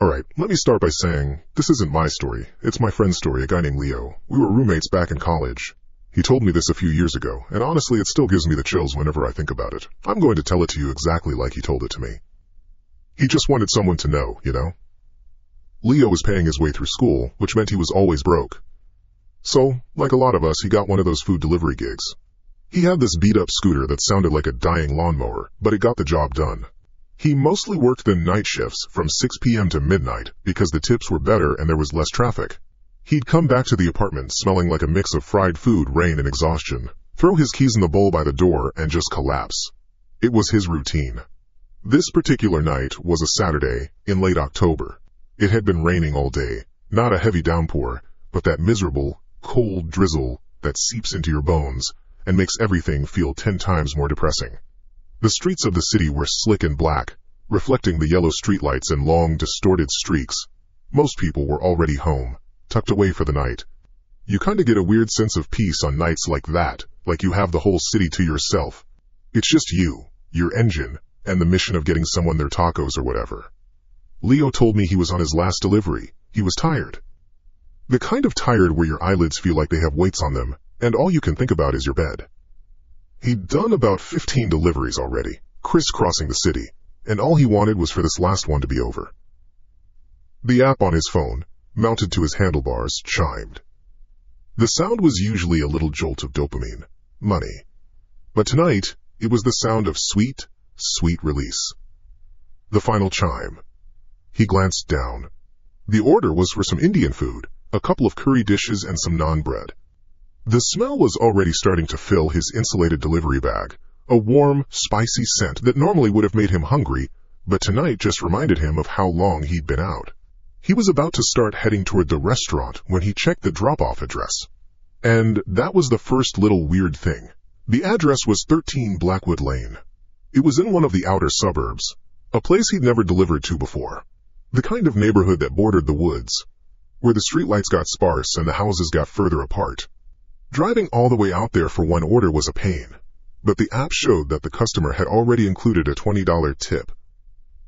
Alright, let me start by saying, this isn't my story, it's my friend's story, a guy named Leo. We were roommates back in college. He told me this a few years ago, and honestly it still gives me the chills whenever I think about it. I'm going to tell it to you exactly like he told it to me. He just wanted someone to know, you know? Leo was paying his way through school, which meant he was always broke. So, like a lot of us, he got one of those food delivery gigs. He had this beat-up scooter that sounded like a dying lawnmower, but it got the job done. He mostly worked the night shifts from 6 p.m. to midnight because the tips were better and there was less traffic. He'd come back to the apartment smelling like a mix of fried food, rain, and exhaustion, throw his keys in the bowl by the door, and just collapse. It was his routine. This particular night was a Saturday in late October. It had been raining all day, not a heavy downpour, but that miserable, cold drizzle that seeps into your bones and makes everything feel 10 times more depressing. The streets of the city were slick and black, reflecting the yellow streetlights and long, distorted streaks. Most people were already home, tucked away for the night. You kinda get a weird sense of peace on nights like that, like you have the whole city to yourself. It's just you, your engine, and the mission of getting someone their tacos or whatever. Leo told me he was on his last delivery. He was tired. The kind of tired where your eyelids feel like they have weights on them, and all you can think about is your bed. He'd done about 15 deliveries already, crisscrossing the city, and all he wanted was for this last one to be over. The app on his phone, mounted to his handlebars, chimed. The sound was usually a little jolt of dopamine, money. But tonight, it was the sound of sweet, sweet release. The final chime. He glanced down. The order was for some Indian food, a couple of curry dishes and some naan bread. The smell was already starting to fill his insulated delivery bag, a warm, spicy scent that normally would have made him hungry, but tonight just reminded him of how long he'd been out. He was about to start heading toward the restaurant when he checked the drop-off address. And that was the first little weird thing. The address was 13 Blackwood Lane. It was in one of the outer suburbs, a place he'd never delivered to before. The kind of neighborhood that bordered the woods, where the streetlights got sparse and the houses got further apart. Driving all the way out there for one order was a pain, but the app showed that the customer had already included a $20 tip.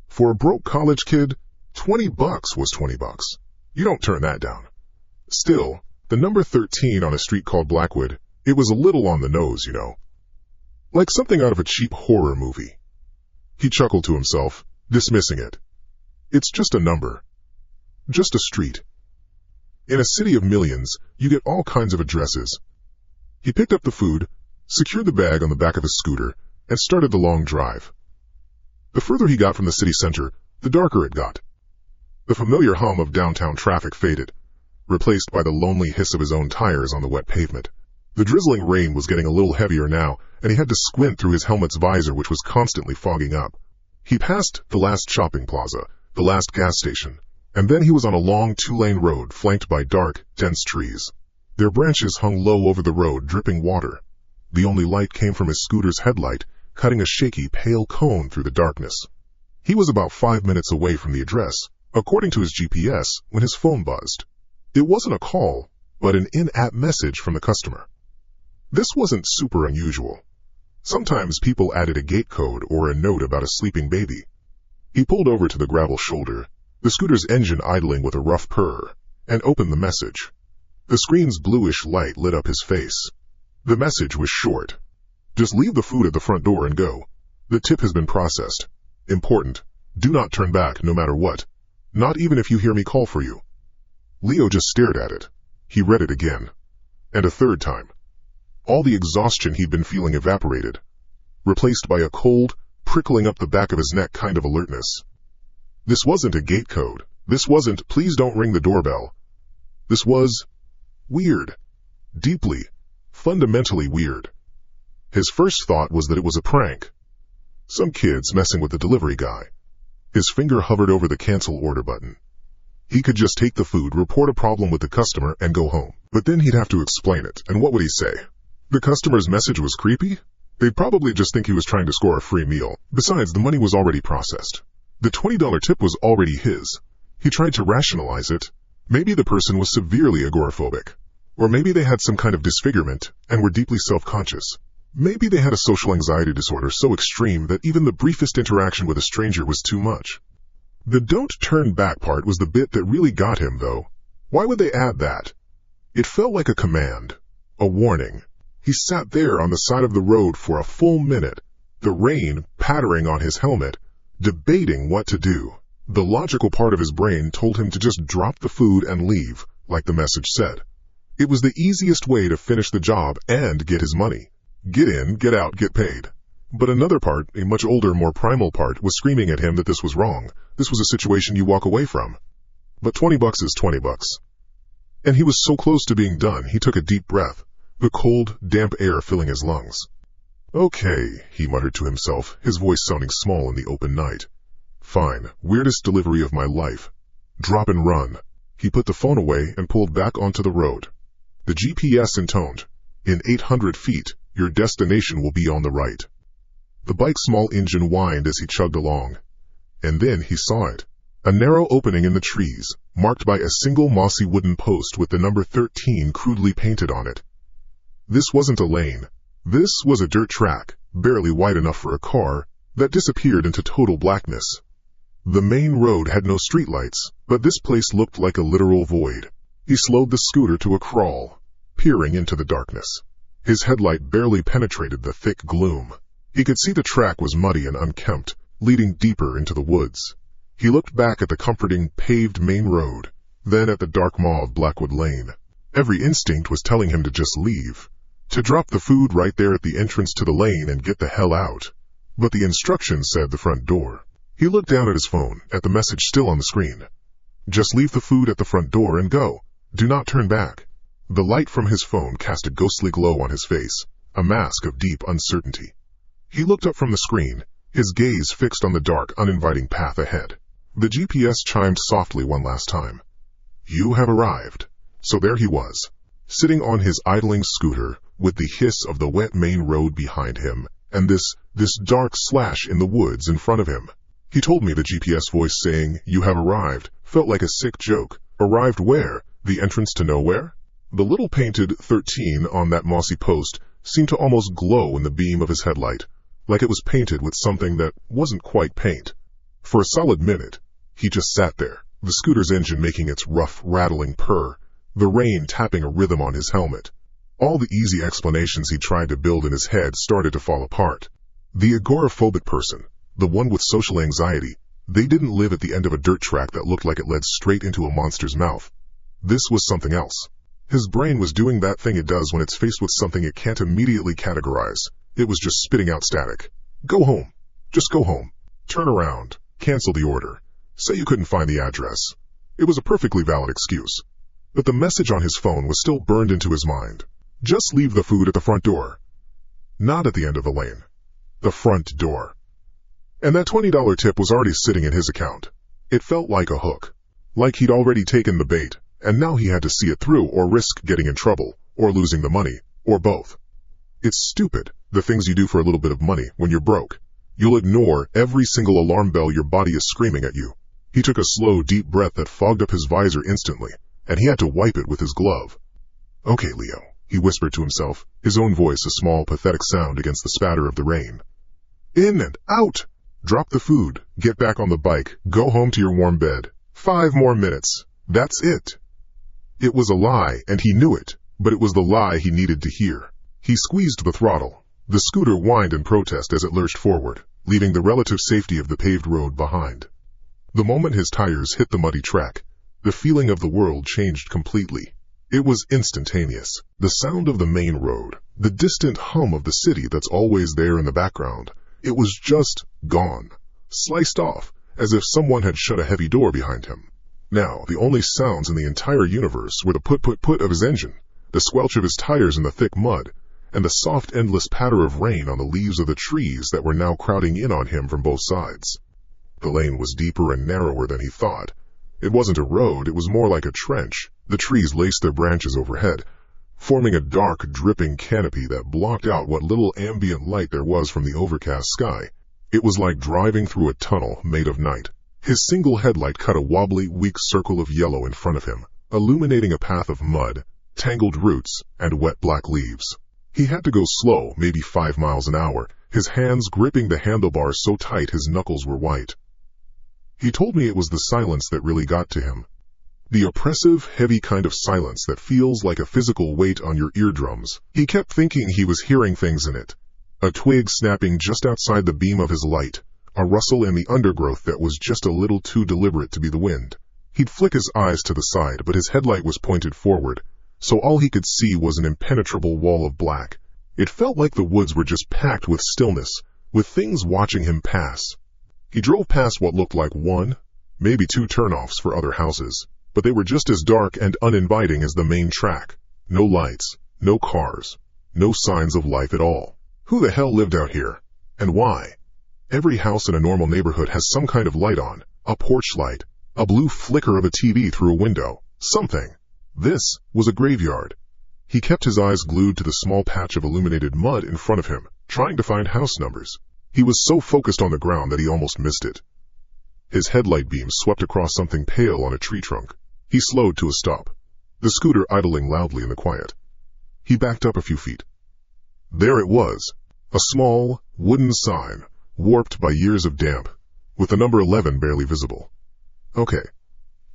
For a broke college kid, $20 was $20. You don't turn that down. Still, the number 13 on a street called Blackwood, it was a little on the nose, you know. Like something out of a cheap horror movie. He chuckled to himself, dismissing it. It's just a number. Just a street. In a city of millions, you get all kinds of addresses. He picked up the food, secured the bag on the back of his scooter, and started the long drive. The further he got from the city center, the darker it got. The familiar hum of downtown traffic faded, replaced by the lonely hiss of his own tires on the wet pavement. The drizzling rain was getting a little heavier now, and he had to squint through his helmet's visor, which was constantly fogging up. He passed the last shopping plaza, the last gas station, and then he was on a long 2-lane road flanked by dark, dense trees. Their branches hung low over the road, dripping water. The only light came from his scooter's headlight, cutting a shaky, pale cone through the darkness. He was about 5 minutes away from the address, according to his GPS, when his phone buzzed. It wasn't a call, but an in-app message from the customer. This wasn't super unusual. Sometimes people added a gate code or a note about a sleeping baby. He pulled over to the gravel shoulder, the scooter's engine idling with a rough purr, and opened the message. The screen's bluish light lit up his face. The message was short. Just leave the food at the front door and go. The tip has been processed. Important. Do not turn back no matter what. Not even if you hear me call for you. Leo just stared at it. He read it again. And a third time. All the exhaustion he'd been feeling evaporated, replaced by a cold, prickling up the back of his neck kind of alertness. This wasn't a gate code. This wasn't, please don't ring the doorbell. This was weird. Deeply, fundamentally weird. His first thought was that it was a prank. Some kids messing with the delivery guy. His finger hovered over the cancel order button. He could just take the food, report a problem with the customer, and go home. But then he'd have to explain it, and what would he say? The customer's message was creepy? They'd probably just think he was trying to score a free meal. Besides, the money was already processed. The $20 tip was already his. He tried to rationalize it. Maybe the person was severely agoraphobic. Or maybe they had some kind of disfigurement and were deeply self-conscious. Maybe they had a social anxiety disorder so extreme that even the briefest interaction with a stranger was too much. The "don't turn back" part was the bit that really got him, though. Why would they add that? It felt like a command, a warning. He sat there on the side of the road for a full minute, the rain pattering on his helmet, debating what to do. The logical part of his brain told him to just drop the food and leave, like the message said. It was the easiest way to finish the job and get his money. Get in, get out, get paid. But another part, a much older, more primal part, was screaming at him that this was wrong. This was a situation you walk away from. But $20 is $20. And he was so close to being done, he took a deep breath, the cold, damp air filling his lungs. Okay, he muttered to himself, his voice sounding small in the open night. Fine, weirdest delivery of my life. Drop and run. He put the phone away and pulled back onto the road. The GPS intoned, "In 800 feet, your destination will be on the right." The bike's small engine whined as he chugged along. And then he saw it. A narrow opening in the trees, marked by a single mossy wooden post with the number 13 crudely painted on it. This wasn't a lane. This was a dirt track, barely wide enough for a car, that disappeared into total blackness. The main road had no streetlights, but this place looked like a literal void. He slowed the scooter to a crawl, peering into the darkness. His headlight barely penetrated the thick gloom. He could see the track was muddy and unkempt, leading deeper into the woods. He looked back at the comforting, paved main road, then at the dark mauve Blackwood Lane. Every instinct was telling him to just leave, to drop the food right there at the entrance to the lane and get the hell out. But the instructions said the front door. He looked down at his phone, at the message still on the screen. Just leave the food at the front door and go. Do not turn back. The light from his phone cast a ghostly glow on his face, a mask of deep uncertainty. He looked up from the screen, his gaze fixed on the dark, uninviting path ahead. The GPS chimed softly one last time. You have arrived. So there he was, sitting on his idling scooter, with the hiss of the wet main road behind him, and this dark slash in the woods in front of him. He told me the GPS voice saying, "You have arrived," felt like a sick joke. Arrived where? The entrance to nowhere? The little painted 13 on that mossy post seemed to almost glow in the beam of his headlight, like it was painted with something that wasn't quite paint. For a solid minute, he just sat there, the scooter's engine making its rough, rattling purr, the rain tapping a rhythm on his helmet. All the easy explanations he tried to build in his head started to fall apart. The agoraphobic person, the one with social anxiety, they didn't live at the end of a dirt track that looked like it led straight into a monster's mouth. This was something else. His brain was doing that thing it does when it's faced with something it can't immediately categorize. It was just spitting out static. Go home. Just go home. Turn around. Cancel the order. Say you couldn't find the address. It was a perfectly valid excuse. But the message on his phone was still burned into his mind. Just leave the food at the front door. Not at the end of the lane. The front door. And that $20 tip was already sitting in his account. It felt like a hook. Like he'd already taken the bait, and now he had to see it through or risk getting in trouble, or losing the money, or both. It's stupid, the things you do for a little bit of money when you're broke. You'll ignore every single alarm bell your body is screaming at you. He took a slow, deep breath that fogged up his visor instantly, and he had to wipe it with his glove. Okay, Leo, he whispered to himself, his own voice a small, pathetic sound against the spatter of the rain. In and out! Drop the food, get back on the bike, go home to your warm bed. 5 more minutes. That's it. It was a lie, and he knew it, but it was the lie he needed to hear. He squeezed the throttle. The scooter whined in protest as it lurched forward, leaving the relative safety of the paved road behind. The moment his tires hit the muddy track, the feeling of the world changed completely. It was instantaneous. The sound of the main road, the distant hum of the city that's always there in the background, it was just gone, sliced off, as if someone had shut a heavy door behind him. Now, the only sounds in the entire universe were the put-put-put of his engine, the squelch of his tires in the thick mud, and the soft, endless patter of rain on the leaves of the trees that were now crowding in on him from both sides. The lane was deeper and narrower than he thought. It wasn't a road, it was more like a trench. The trees laced their branches overhead, forming a dark, dripping canopy that blocked out what little ambient light there was from the overcast sky. It was like driving through a tunnel made of night. His single headlight cut a wobbly, weak circle of yellow in front of him, illuminating a path of mud, tangled roots, and wet black leaves. He had to go slow, maybe 5 miles an hour, his hands gripping the handlebars so tight his knuckles were white. He told me it was the silence that really got to him. The oppressive, heavy kind of silence that feels like a physical weight on your eardrums. He kept thinking he was hearing things in it. A twig snapping just outside the beam of his light, a rustle in the undergrowth that was just a little too deliberate to be the wind. He'd flick his eyes to the side, but his headlight was pointed forward, so all he could see was an impenetrable wall of black. It felt like the woods were just packed with stillness, with things watching him pass. He drove past what looked like one, maybe two turnoffs for other houses, but they were just as dark and uninviting as the main track. No lights, no cars, no signs of life at all. Who the hell lived out here? And why? Every house in a normal neighborhood has some kind of light on, a porch light, a blue flicker of a TV through a window, something. This was a graveyard. He kept his eyes glued to the small patch of illuminated mud in front of him, trying to find house numbers. He was so focused on the ground that he almost missed it. His headlight beam swept across something pale on a tree trunk. He slowed to a stop, the scooter idling loudly in the quiet. He backed up a few feet. There it was, a small, wooden sign, warped by years of damp, with the number 11 barely visible. Okay,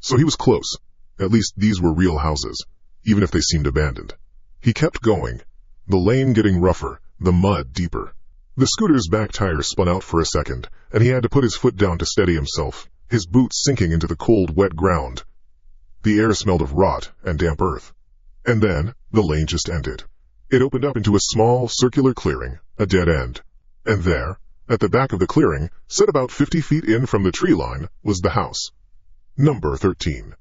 so he was close. At least these were real houses, even if they seemed abandoned. He kept going, the lane getting rougher, the mud deeper. The scooter's back tire spun out for a second, and he had to put his foot down to steady himself, his boots sinking into the cold, wet ground. The air smelled of rot and damp earth. And then, the lane just ended. It opened up into a small, circular clearing, a dead end. And there, at the back of the clearing, set about 50 feet in from the tree line, was the house. Number 13.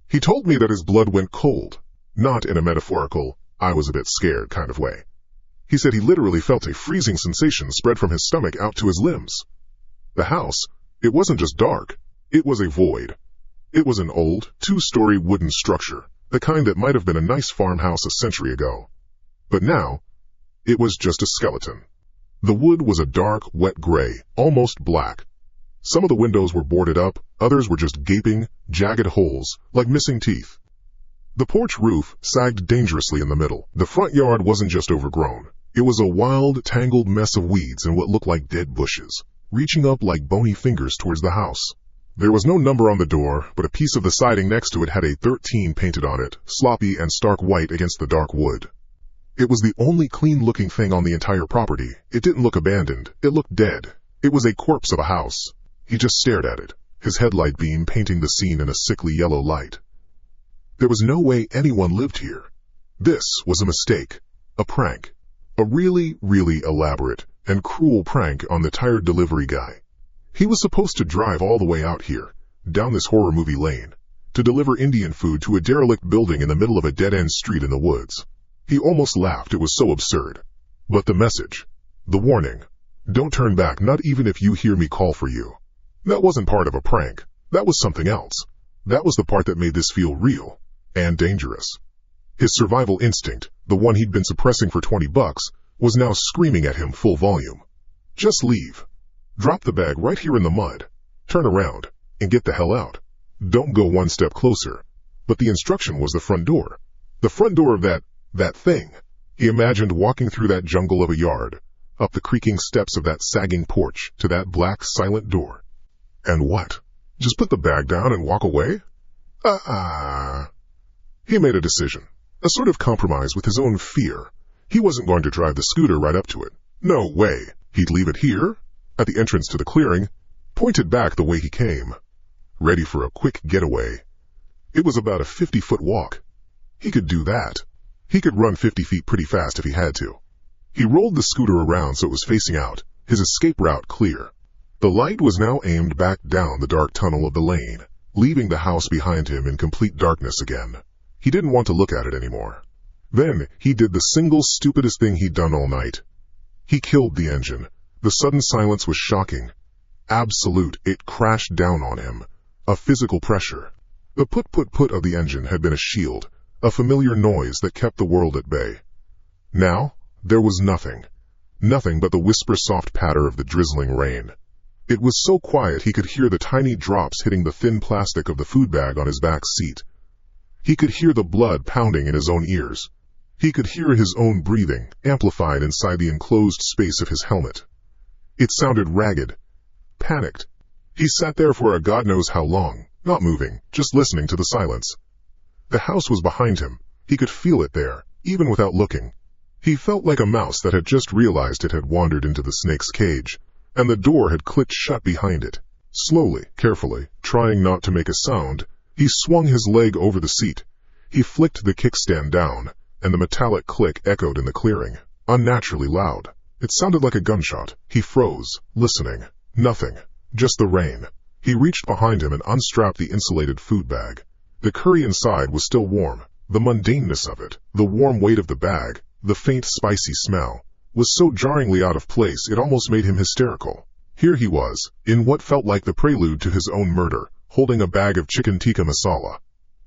He told me that his blood went cold, not in a metaphorical, I was a bit scared kind of way. He said he literally felt a freezing sensation spread from his stomach out to his limbs. The house, it wasn't just dark, it was a void. It was an old, two-story wooden structure, the kind that might have been a nice farmhouse a century ago. But now, it was just a skeleton. The wood was a dark, wet gray, almost black. Some of the windows were boarded up, others were just gaping, jagged holes, like missing teeth. The porch roof sagged dangerously in the middle. The front yard wasn't just overgrown. It was a wild, tangled mess of weeds and what looked like dead bushes, reaching up like bony fingers towards the house. There was no number on the door, but a piece of the siding next to it had a 13 painted on it, sloppy and stark white against the dark wood. It was the only clean-looking thing on the entire property. It didn't look abandoned. It looked dead. It was a corpse of a house. He just stared at it, his headlight beam painting the scene in a sickly yellow light. There was no way anyone lived here. This was a mistake, a prank, a really, really elaborate and cruel prank on the tired delivery guy. He was supposed to drive all the way out here, down this horror movie lane, to deliver Indian food to a derelict building in the middle of a dead-end street in the woods. He almost laughed, it was so absurd. But the message, the warning, don't turn back, not even if you hear me call for you. That wasn't part of a prank. That was something else. That was the part that made this feel real and dangerous. His survival instinct, the one he'd been suppressing for $20, was now screaming at him full volume. Just leave. Drop the bag right here in the mud. Turn around and get the hell out. Don't go one step closer. But the instruction was the front door. The front door of that thing. He imagined walking through that jungle of a yard, up the creaking steps of that sagging porch to that black, silent door. And what? Just put the bag down and walk away? He made a decision, a sort of compromise with his own fear. He wasn't going to drive the scooter right up to it. No way. He'd leave it here, at the entrance to the clearing, pointed back the way he came, ready for a quick getaway. It was about a 50-foot walk. He could do that. He could run 50 feet pretty fast if he had to. He rolled the scooter around so it was facing out, his escape route clear. The light was now aimed back down the dark tunnel of the lane, leaving the house behind him in complete darkness again. He didn't want to look at it anymore. Then he did the single stupidest thing he'd done all night. He killed the engine. The sudden silence was shocking. Absolute. It crashed down on him. A physical pressure. The put of the engine had been a shield, a familiar noise that kept the world at bay. Now, there was nothing. Nothing but the whisper-soft patter of the drizzling rain. It was so quiet he could hear the tiny drops hitting the thin plastic of the food bag on his back seat. He could hear the blood pounding in his own ears. He could hear his own breathing, amplified inside the enclosed space of his helmet. It sounded ragged, panicked. He sat there for a god knows how long, not moving, just listening to the silence. The house was behind him. He could feel it there, even without looking. He felt like a mouse that had just realized it had wandered into the snake's cage, and the door had clicked shut behind it. Slowly, carefully, trying not to make a sound, he swung his leg over the seat. He flicked the kickstand down, and the metallic click echoed in the clearing, unnaturally loud. It sounded like a gunshot. He froze, listening. Nothing. Just the rain. He reached behind him and unstrapped the insulated food bag. The curry inside was still warm. The mundaneness of it, the warm weight of the bag, the faint spicy smell, was so jarringly out of place it almost made him hysterical. Here he was, in what felt like the prelude to his own murder, holding a bag of chicken tikka masala.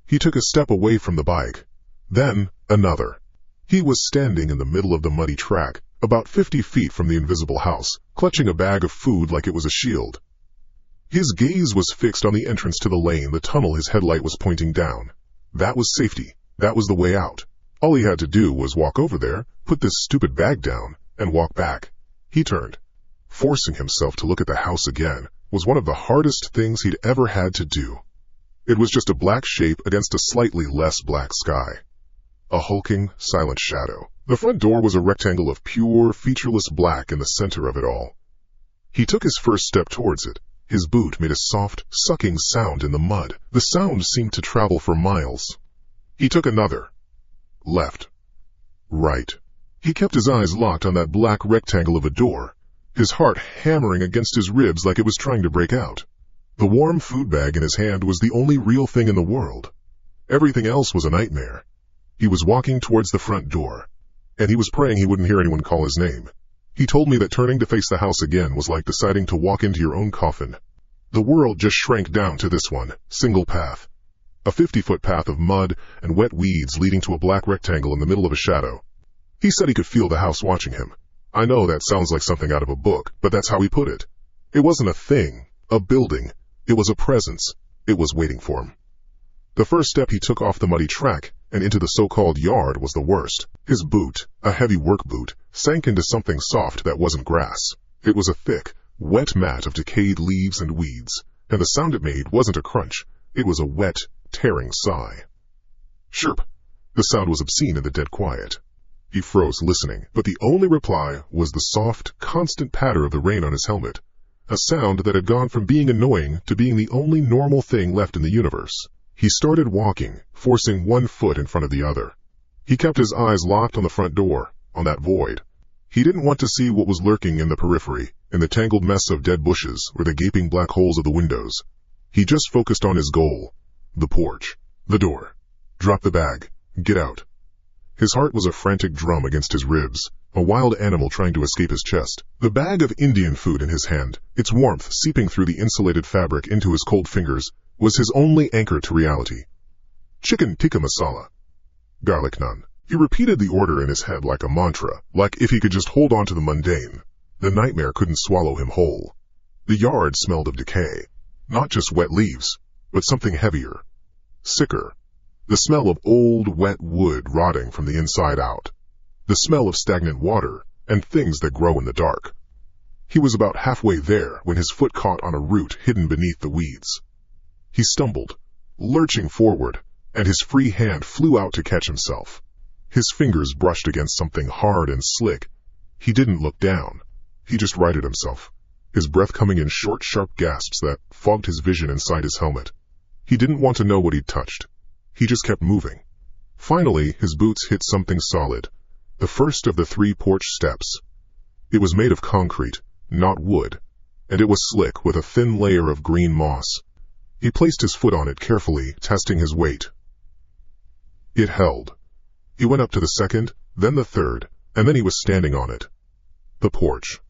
He took a step away from the bike. Then, another. He was standing in the middle of the muddy track, about 50 feet from the invisible house, clutching a bag of food like it was a shield. His gaze was fixed on the entrance to the lane, the tunnel his headlight was pointing down. That was safety. That was the way out. All he had to do was walk over there, put this stupid bag down, and walk back. He turned. Forcing himself to look at the house again was one of the hardest things he'd ever had to do. It was just a black shape against a slightly less black sky. A hulking, silent shadow. The front door was a rectangle of pure, featureless black in the center of it all. He took his first step towards it. His boot made a soft, sucking sound in the mud. The sound seemed to travel for miles. He took another. Left. Right. He kept his eyes locked on that black rectangle of a door, his heart hammering against his ribs like it was trying to break out. The warm food bag in his hand was the only real thing in the world. Everything else was a nightmare. He was walking towards the front door, and he was praying he wouldn't hear anyone call his name. He told me that turning to face the house again was like deciding to walk into your own coffin. The world just shrank down to this one, single path. A 50-foot path of mud and wet weeds leading to a black rectangle in the middle of a shadow. He said he could feel the house watching him. I know that sounds like something out of a book, but that's how he put it. It wasn't a thing, a building. It was a presence. It was waiting for him. The first step he took off the muddy track and into the so-called yard was the worst. His boot, a heavy work boot, sank into something soft that wasn't grass. It was a thick, wet mat of decayed leaves and weeds, and the sound it made wasn't a crunch. It was a wet, tearing sigh. Chirp! The sound was obscene in the dead quiet. He froze, listening, but the only reply was the soft, constant patter of the rain on his helmet, a sound that had gone from being annoying to being the only normal thing left in the universe. He started walking, forcing one foot in front of the other. He kept his eyes locked on the front door, on that void. He didn't want to see what was lurking in the periphery, in the tangled mess of dead bushes or the gaping black holes of the windows. He just focused on his goal. The porch. The door. Drop the bag. Get out. His heart was a frantic drum against his ribs, a wild animal trying to escape his chest. The bag of Indian food in his hand, its warmth seeping through the insulated fabric into his cold fingers, was his only anchor to reality. Chicken tikka masala. Garlic naan. He repeated the order in his head like a mantra, like if he could just hold on to the mundane, the nightmare couldn't swallow him whole. The yard smelled of decay. Not just wet leaves, but something heavier. Sicker. The smell of old, wet wood rotting from the inside out. The smell of stagnant water and things that grow in the dark. He was about halfway there when his foot caught on a root hidden beneath the weeds. He stumbled, lurching forward, and his free hand flew out to catch himself. His fingers brushed against something hard and slick. He didn't look down. He just righted himself, his breath coming in short, sharp gasps that fogged his vision inside his helmet. He didn't want to know what he'd touched. He just kept moving. Finally, his boots hit something solid, the first of the 3 porch steps. It was made of concrete, not wood, and it was slick with a thin layer of green moss. He placed his foot on it carefully, testing his weight. It held. He went up to the second, then the third, and then he was standing on it. The porch.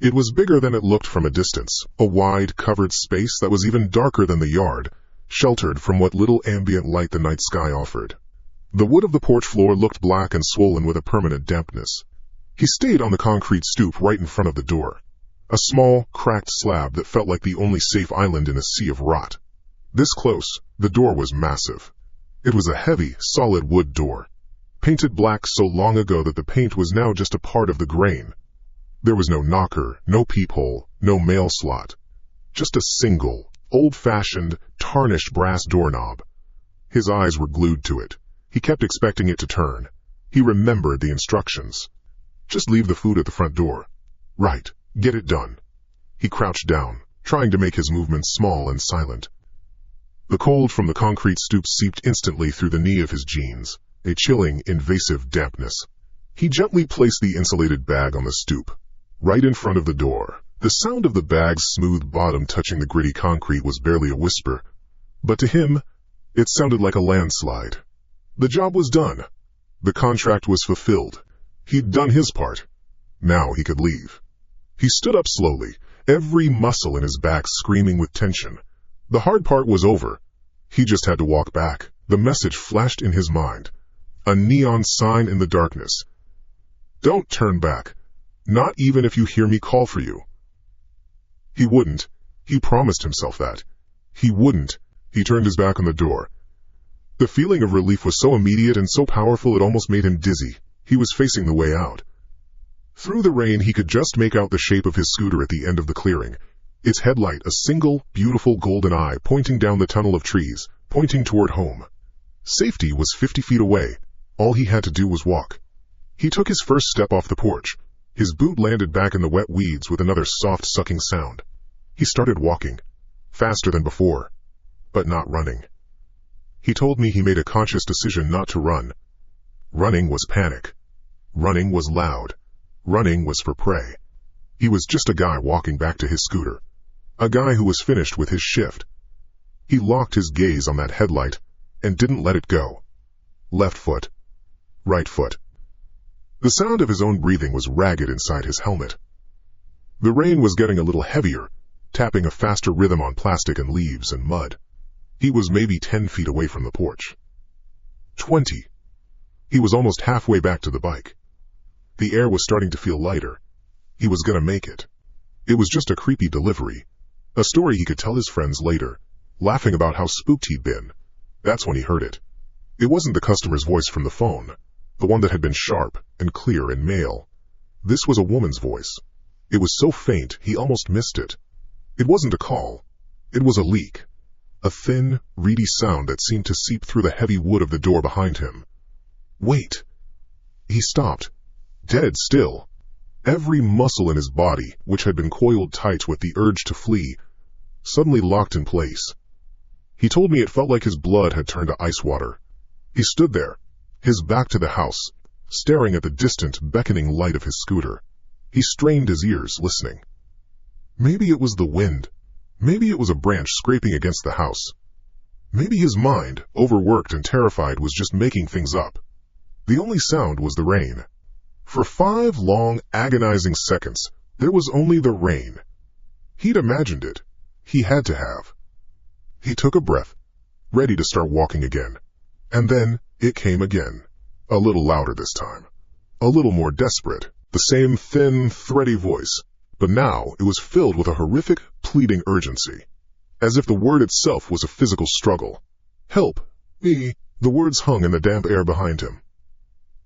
It was bigger than it looked from a distance, a wide, covered space that was even darker than the yard, sheltered from what little ambient light the night sky offered. The wood of the porch floor looked black and swollen with a permanent dampness. He stayed on the concrete stoop right in front of the door, a small, cracked slab that felt like the only safe island in a sea of rot. This close, the door was massive. It was a heavy, solid wood door, painted black so long ago that the paint was now just a part of the grain. There was no knocker, no peephole, no mail slot. Just a single, old-fashioned, tarnished brass doorknob. His eyes were glued to it. He kept expecting it to turn. He remembered the instructions. Just leave the food at the front door. Right, get it done. He crouched down, trying to make his movements small and silent. The cold from the concrete stoop seeped instantly through the knee of his jeans, a chilling, invasive dampness. He gently placed the insulated bag on the stoop, right in front of the door. The sound of the bag's smooth bottom touching the gritty concrete was barely a whisper, but to him, it sounded like a landslide. The job was done. The contract was fulfilled. He'd done his part. Now he could leave. He stood up slowly, every muscle in his back screaming with tension. The hard part was over. He just had to walk back. The message flashed in his mind. A neon sign in the darkness. Don't turn back. Not even if you hear me call for you. He wouldn't. He promised himself that. He wouldn't. He turned his back on the door. The feeling of relief was so immediate and so powerful it almost made him dizzy. He was facing the way out. Through the rain he could just make out the shape of his scooter at the end of the clearing. Its headlight a single, beautiful golden eye pointing down the tunnel of trees, pointing toward home. Safety was 50 feet away. All he had to do was walk. He took his first step off the porch. His boot landed back in the wet weeds with another soft sucking sound. He started walking, faster than before, but not running. He told me he made a conscious decision not to run. Running was panic. Running was loud. Running was for prey. He was just a guy walking back to his scooter. A guy who was finished with his shift. He locked his gaze on that headlight and didn't let it go. Left foot. Right foot. The sound of his own breathing was ragged inside his helmet. The rain was getting a little heavier, tapping a faster rhythm on plastic and leaves and mud. He was maybe 10 feet away from the porch. 20. He was almost halfway back to the bike. The air was starting to feel lighter. He was gonna make it. It was just a creepy delivery. A story he could tell his friends later, laughing about how spooked he'd been. That's when he heard it. It wasn't the customer's voice from the phone, the one that had been sharp and clear and male. This was a woman's voice. It was so faint he almost missed it. It wasn't a call. It was a leak. A thin, reedy sound that seemed to seep through the heavy wood of the door behind him. Wait. He stopped, dead still. Every muscle in his body, which had been coiled tight with the urge to flee, suddenly locked in place. He told me it felt like his blood had turned to ice water. He stood there, his back to the house, staring at the distant, beckoning light of his scooter. He strained his ears, listening. Maybe it was the wind. Maybe it was a branch scraping against the house. Maybe his mind, overworked and terrified, was just making things up. The only sound was the rain. For 5 long, agonizing seconds, there was only the rain. He'd imagined it. He had to have. He took a breath, ready to start walking again. And then, it came again. A little louder this time. A little more desperate. The same thin, thready voice. But now, it was filled with a horrific, pleading urgency. As if the word itself was a physical struggle. Help. Me. The words hung in the damp air behind him.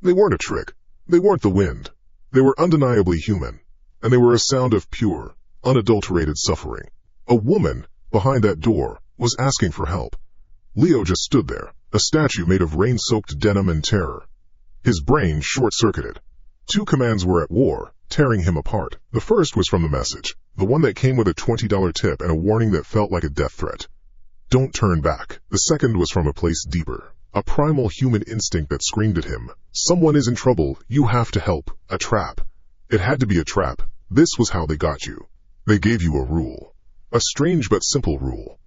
They weren't a trick. They weren't the wind. They were undeniably human, and they were a sound of pure, unadulterated suffering. A woman, behind that door, was asking for help. Leo just stood there, a statue made of rain-soaked denim and terror. His brain short-circuited. 2 commands were at war, tearing him apart. The first was from the message, the one that came with a $20 tip and a warning that felt like a death threat. Don't turn back. The second was from a place deeper. A primal human instinct that screamed at him. Someone is in trouble, you have to help. A trap. It had to be a trap. This was how they got you. They gave you a rule. A strange but simple rule.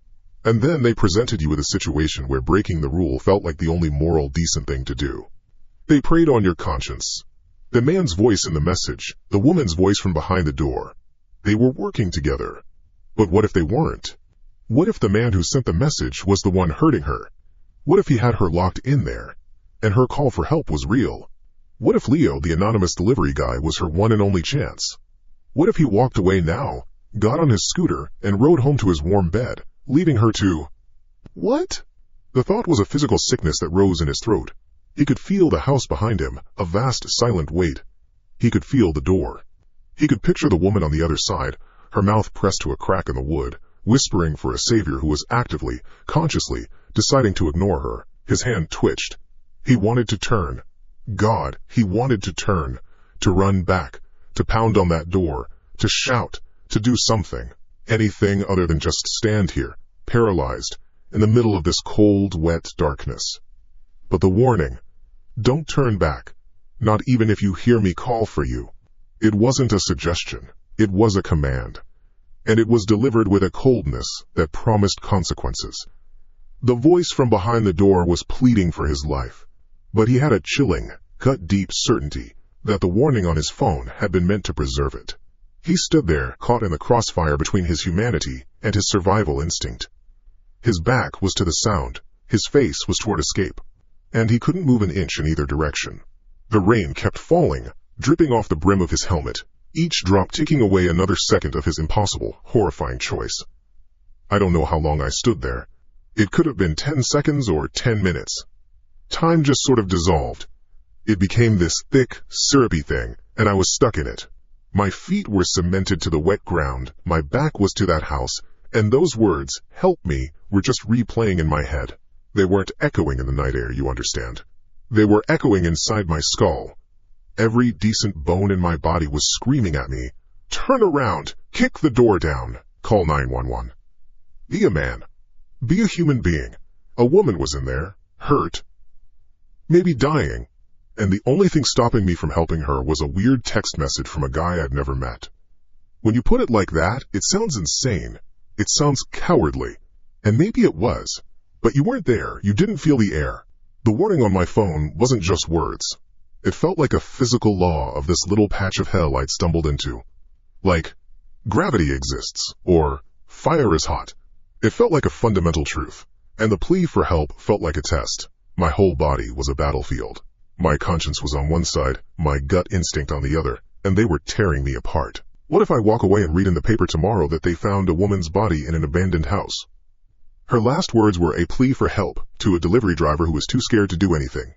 And then they presented you with a situation where breaking the rule felt like the only moral decent thing to do. They preyed on your conscience. The man's voice in the message, the woman's voice from behind the door. They were working together. But what if they weren't? What if the man who sent the message was the one hurting her? What if he had her locked in there, and her call for help was real? What if Leo, the anonymous delivery guy, was her one and only chance? What if he walked away now, got on his scooter, and rode home to his warm bed, leaving her to... What? The thought was a physical sickness that rose in his throat. He could feel the house behind him, a vast, silent weight. He could feel the door. He could picture the woman on the other side, her mouth pressed to a crack in the wood, whispering for a savior who was actively, consciously, deciding to ignore her. His hand twitched. He wanted to turn. God, he wanted to turn, to run back, to pound on that door, to shout, to do something, anything other than just stand here, paralyzed, in the middle of this cold, wet darkness. But the warning, don't turn back, not even if you hear me call for you. It wasn't a suggestion, it was a command, and it was delivered with a coldness that promised consequences. The voice from behind the door was pleading for his life, but he had a chilling, gut-deep certainty that the warning on his phone had been meant to preserve it. He stood there, caught in the crossfire between his humanity and his survival instinct. His back was to the sound, his face was toward escape, and he couldn't move an inch in either direction. The rain kept falling, dripping off the brim of his helmet, each drop ticking away another second of his impossible, horrifying choice. I don't know how long I stood there. It could have been 10 seconds or 10 minutes. Time just sort of dissolved. It became this thick, syrupy thing, and I was stuck in it. My feet were cemented to the wet ground, my back was to that house, and those words, "help me," were just replaying in my head. They weren't echoing in the night air, you understand. They were echoing inside my skull. Every decent bone in my body was screaming at me, "Turn around, kick the door down, call 911. Be a man. Be a human being." A woman was in there, hurt, maybe dying, and the only thing stopping me from helping her was a weird text message from a guy I'd never met. When you put it like that, it sounds insane. It sounds cowardly. And maybe it was. But you weren't there. You didn't feel the air. The warning on my phone wasn't just words. It felt like a physical law of this little patch of hell I'd stumbled into. Like, gravity exists, or fire is hot. It felt like a fundamental truth. And the plea for help felt like a test. My whole body was a battlefield. My conscience was on one side, my gut instinct on the other, and they were tearing me apart. What if I walk away and read in the paper tomorrow that they found a woman's body in an abandoned house? Her last words were a plea for help to a delivery driver who was too scared to do anything.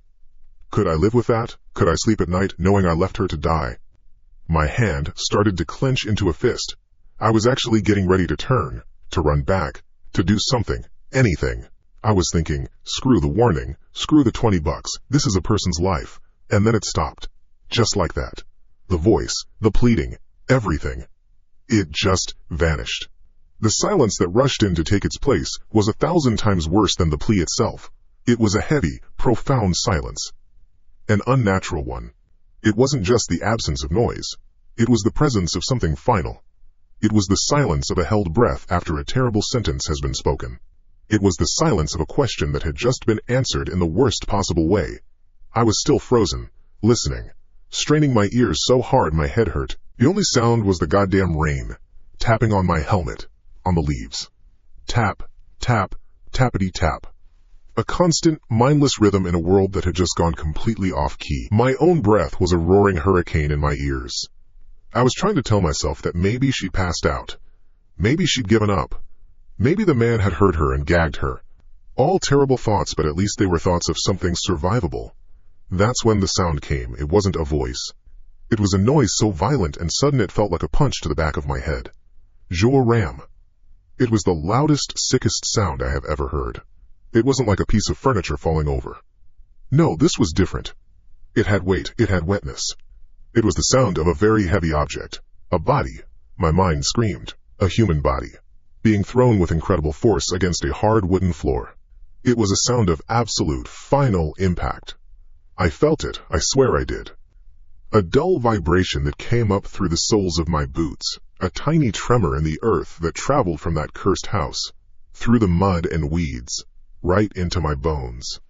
Could I live with that? Could I sleep at night knowing I left her to die? My hand started to clench into a fist. I was actually getting ready to turn, to run back, to do something, anything. I was thinking, screw the warning, screw the $20, this is a person's life. And then it stopped. Just like that. The voice, the pleading, everything. It just vanished. The silence that rushed in to take its place was 1,000 times worse than the plea itself. It was a heavy, profound silence. An unnatural one. It wasn't just the absence of noise. It was the presence of something final. It was the silence of a held breath after a terrible sentence has been spoken. It was the silence of a question that had just been answered in the worst possible way. I was still frozen, listening, straining my ears so hard my head hurt. The only sound was the goddamn rain, tapping on my helmet, on the leaves. Tap, tap, tappity tap. A constant, mindless rhythm in a world that had just gone completely off-key. My own breath was a roaring hurricane in my ears. I was trying to tell myself that maybe she'd passed out. Maybe she'd given up. Maybe the man had hurt her and gagged her. All terrible thoughts, but at least they were thoughts of something survivable. That's when the sound came. It wasn't a voice. It was a noise so violent and sudden it felt like a punch to the back of my head. Joram. It was the loudest, sickest sound I have ever heard. It wasn't like a piece of furniture falling over. No, this was different. It had weight, it had wetness. It was the sound of a very heavy object. A body. My mind screamed. A human body. Being thrown with incredible force against a hard wooden floor. It was a sound of absolute, final impact. I felt it, I swear I did. A dull vibration that came up through the soles of my boots, a tiny tremor in the earth that traveled from that cursed house, through the mud and weeds, right into my bones.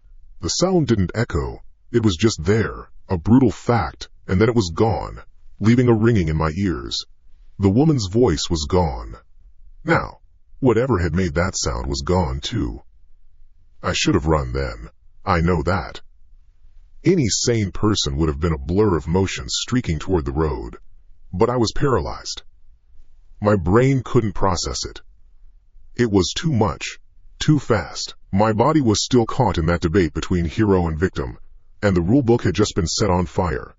The sound didn't echo, it was just there, a brutal fact, and then it was gone, leaving a ringing in my ears. The woman's voice was gone. Now, whatever had made that sound was gone too. I should have run then. I know that. Any sane person would have been a blur of motion streaking toward the road. But I was paralyzed. My brain couldn't process it. It was too much. Too fast. My body was still caught in that debate between hero and victim, and the rulebook had just been set on fire.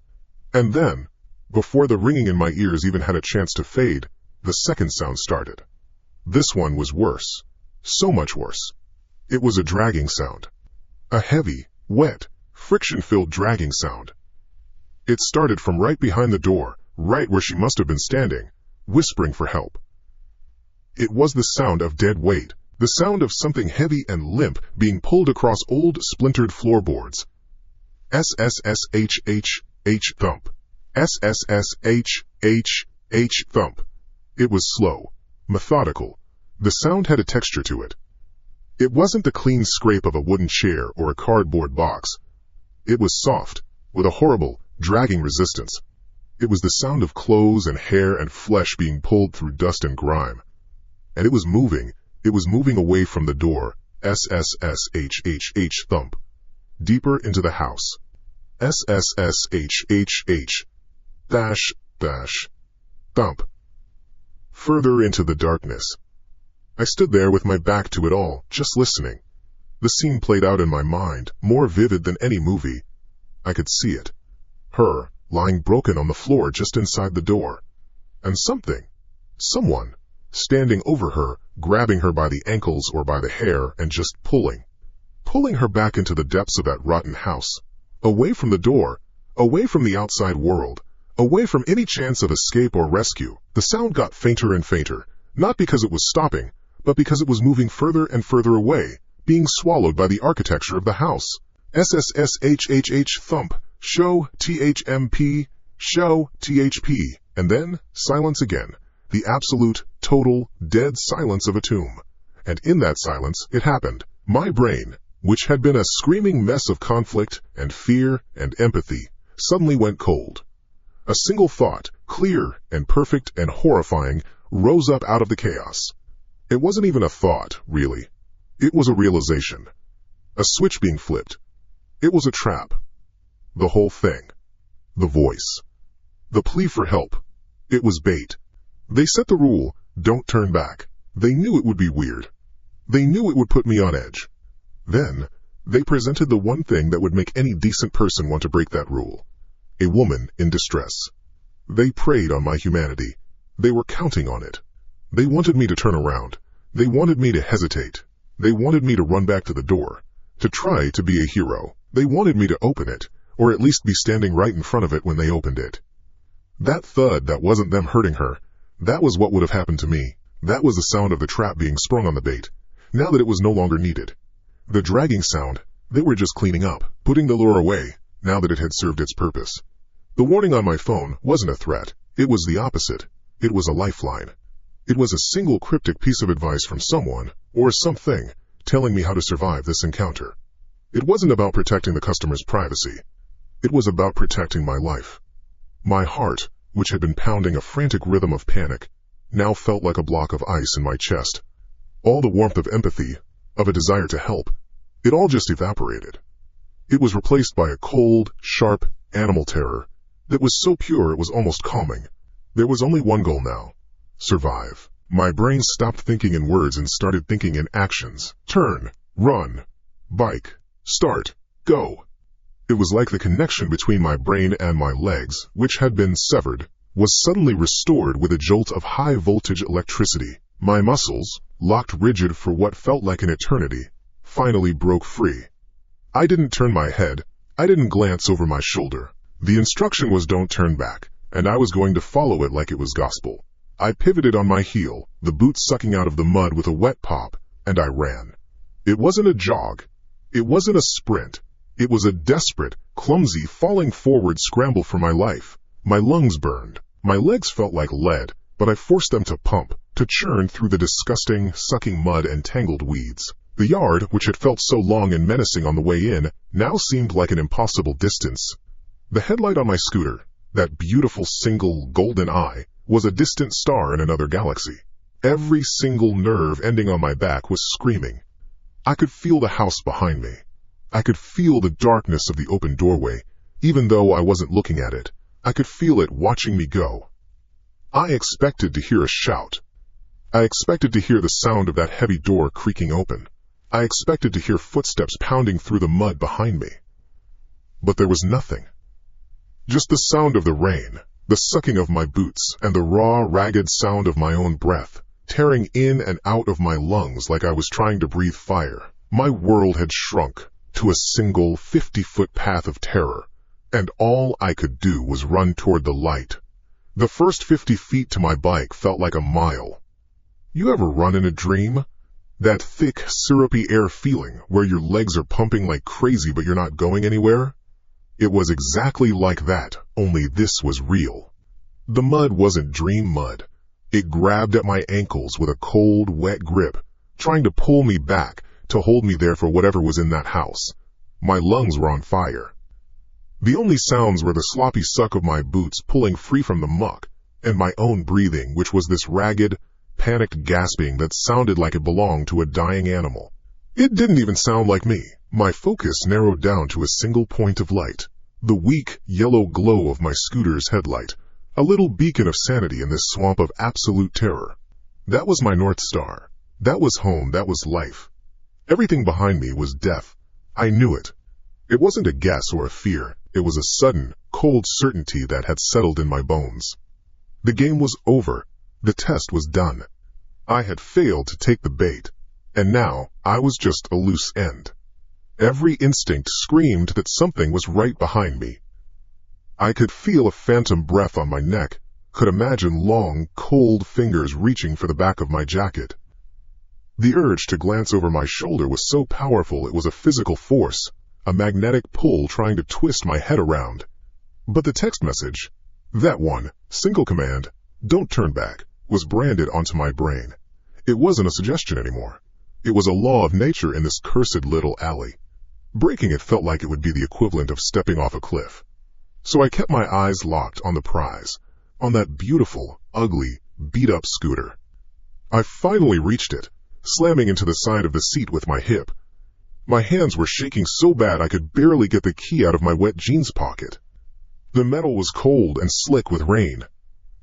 And then, before the ringing in my ears even had a chance to fade, the second sound started. This one was worse. So much worse. It was a dragging sound. A heavy, wet, friction-filled dragging sound. It started from right behind the door, right where she must have been standing, whispering for help. It was the sound of dead weight, the sound of something heavy and limp being pulled across old, splintered floorboards. SSSHHH thump. SSSHHH thump. It was slow, methodical. The sound had a texture to it. It wasn't the clean scrape of a wooden chair or a cardboard box. It was soft, with a horrible, dragging resistance. It was the sound of clothes and hair and flesh being pulled through dust and grime. And it was moving away from the door, SSSHHH thump, deeper into the house. SSSHHH dash dash thump, further into the darkness. I stood there with my back to it all, just listening. The scene played out in my mind, more vivid than any movie. I could see it. Her, lying broken on the floor just inside the door. And someone, standing over her, grabbing her by the ankles or by the hair and just pulling her back into the depths of that rotten house. Away from the door, away from the outside world, away from any chance of escape or rescue. The sound got fainter and fainter, not because it was stopping, but because it was moving further and further away, being swallowed by the architecture of the house. SSSHHH thump, show THMP, show THP, and then silence again, the absolute, total, dead silence of a tomb. And in that silence, it happened. My brain, which had been a screaming mess of conflict and fear and empathy, suddenly went cold. A single thought, clear and perfect and horrifying, rose up out of the chaos. It wasn't even a thought, really. It was a realization. A switch being flipped. It was a trap. The whole thing. The voice. The plea for help. It was bait. They set the rule, don't turn back. They knew it would be weird. They knew it would put me on edge. Then, they presented the one thing that would make any decent person want to break that rule. A woman in distress. They preyed on my humanity. They were counting on it. They wanted me to turn around. They wanted me to hesitate. They wanted me to run back to the door, to try to be a hero. They wanted me to open it, or at least be standing right in front of it when they opened it. That thud that wasn't them hurting her, that was what would have happened to me. That was the sound of the trap being sprung on the bait, now that it was no longer needed. The dragging sound, they were just cleaning up, putting the lure away, now that it had served its purpose. The warning on my phone wasn't a threat. It was the opposite. It was a lifeline. It was a single cryptic piece of advice from someone, or something, telling me how to survive this encounter. It wasn't about protecting the customer's privacy. It was about protecting my life. My heart, which had been pounding a frantic rhythm of panic, now felt like a block of ice in my chest. All the warmth of empathy, of a desire to help, it all just evaporated. It was replaced by a cold, sharp, animal terror that was so pure it was almost calming. There was only one goal now. Survive. My brain stopped thinking in words and started thinking in actions. Turn, run, bike, start, go. It was like the connection between my brain and my legs, which had been severed, was suddenly restored with a jolt of high-voltage electricity. My muscles, locked rigid for what felt like an eternity, finally broke free. I didn't turn my head. I didn't glance over my shoulder. The instruction was don't turn back, and I was going to follow it like it was gospel. I pivoted on my heel, the boot sucking out of the mud with a wet pop, and I ran. It wasn't a jog. It wasn't a sprint. It was a desperate, clumsy, falling forward scramble for my life. My lungs burned. My legs felt like lead, but I forced them to pump, to churn through the disgusting, sucking mud and tangled weeds. The yard, which had felt so long and menacing on the way in, now seemed like an impossible distance. The headlight on my scooter, that beautiful single golden eye, was a distant star in another galaxy. Every single nerve ending on my back was screaming. I could feel the house behind me. I could feel the darkness of the open doorway, even though I wasn't looking at it. I could feel it watching me go. I expected to hear a shout. I expected to hear the sound of that heavy door creaking open. I expected to hear footsteps pounding through the mud behind me. But there was nothing. Just the sound of the rain, the sucking of my boots, and the raw, ragged sound of my own breath. tearing in and out of my lungs like I was trying to breathe fire. My world had shrunk to a single 50-foot path of terror, and all I could do was run toward the light. The first 50 feet to my bike felt like a mile. You ever run in a dream? That thick, syrupy air feeling where your legs are pumping like crazy but you're not going anywhere? It was exactly like that, only this was real. The mud wasn't dream mud. It grabbed at my ankles with a cold, wet grip, trying to pull me back, to hold me there for whatever was in that house. My lungs were on fire. The only sounds were the sloppy suck of my boots pulling free from the muck, and my own breathing, which was this ragged, panicked gasping that sounded like it belonged to a dying animal. It didn't even sound like me. My focus narrowed down to a single point of light, the weak, yellow glow of my scooter's headlight, a little beacon of sanity in this swamp of absolute terror. That was my North Star. That was home. That was life. Everything behind me was death. I knew it. It wasn't a guess or a fear. It was a sudden, cold certainty that had settled in my bones. The game was over. The test was done. I had failed to take the bait, and now I was just a loose end. Every instinct screamed that something was right behind me. I could feel a phantom breath on my neck, could imagine long, cold fingers reaching for the back of my jacket. The urge to glance over my shoulder was so powerful it was a physical force, a magnetic pull trying to twist my head around. But the text message, that one, single command, "Don't turn back," was branded onto my brain. It wasn't a suggestion anymore. It was a law of nature in this cursed little alley. Breaking it felt like it would be the equivalent of stepping off a cliff. So I kept my eyes locked on the prize, on that beautiful, ugly, beat-up scooter. I finally reached it, slamming into the side of the seat with my hip. My hands were shaking so bad I could barely get the key out of my wet jeans pocket. The metal was cold and slick with rain.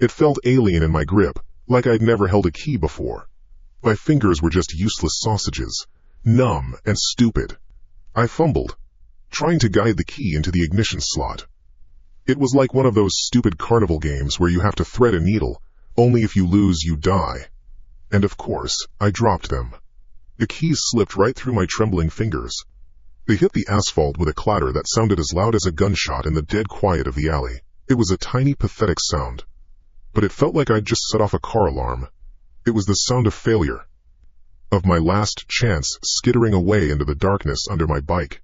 It felt alien in my grip, like I'd never held a key before. My fingers were just useless sausages, numb and stupid. I fumbled, trying to guide the key into the ignition slot. It was like one of those stupid carnival games where you have to thread a needle, only if you lose you die. And of course, I dropped them. The keys slipped right through my trembling fingers. They hit the asphalt with a clatter that sounded as loud as a gunshot in the dead quiet of the alley. It was a tiny, pathetic sound, but it felt like I'd just set off a car alarm. It was the sound of failure, of my last chance skittering away into the darkness under my bike.